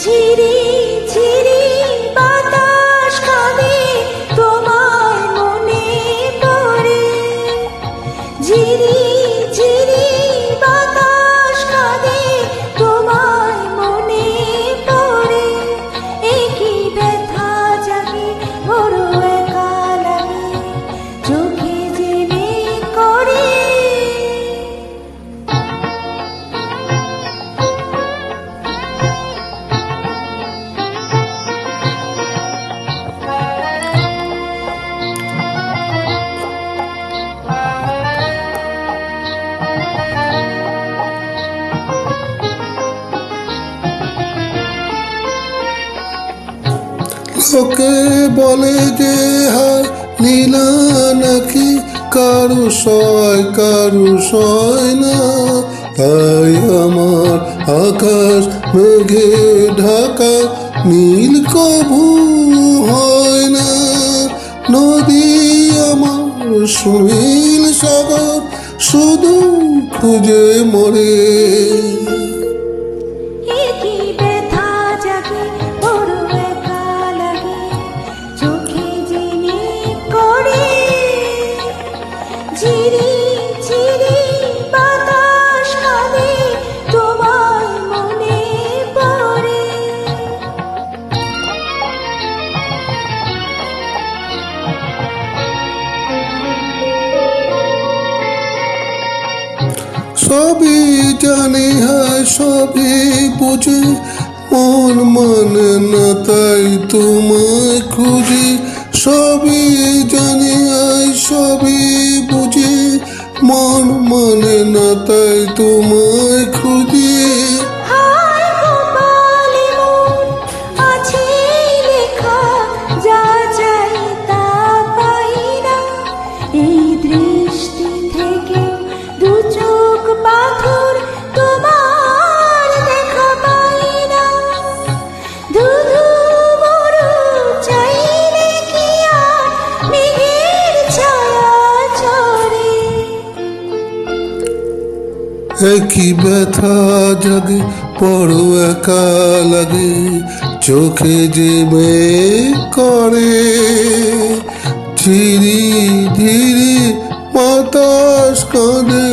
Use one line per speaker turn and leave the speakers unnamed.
ঝিরি ঝিরি বাতাস কাঁদে তোমায় মনে পড়ে, ঝিরি ঝিরি বাতাস কাঁদে তোমায় মনে পড়ে। একই ব্যথা জাগে বড় একা লাগে, চোখে যে মেঘ করে।
লোকে বলে যে হায় নীলা নাকি কারু সয় না, তাই আমার আকাশ মেঘে ঢাকা নীল কভু হয় না। নদী আমার সুনীল সাগর শুধু খুঁজে মরে।
একই ব্যথা জাগে বড় একা লাগে, চোখে যে মেঘ করে। ঝিরি ঝিরি বাতাস কাঁদে তোমায় মনে পড়ে।
সবই জানি হয় সবই বুঝি, মন মানে না তাই তোমায় খুঁজি। সবই জানি হয় সবই বুঝি, মন মানে না তাই তোমায় খুঁজি।
হায় কপালে মোর আছে লেখা, যা চাই তা পাই না। এই দৃষ্টি থেকে দু চোখ পাথর তোমার দেখা পাই না। ধুধু মরু চাইলে কি আর মেঘের ছায়া চড়ে।
একই ব্যথা জাগে বড় একা লাগে, চোখে যে মেঘ করে। ঝিরি ঝিরি বাতাস কাঁদে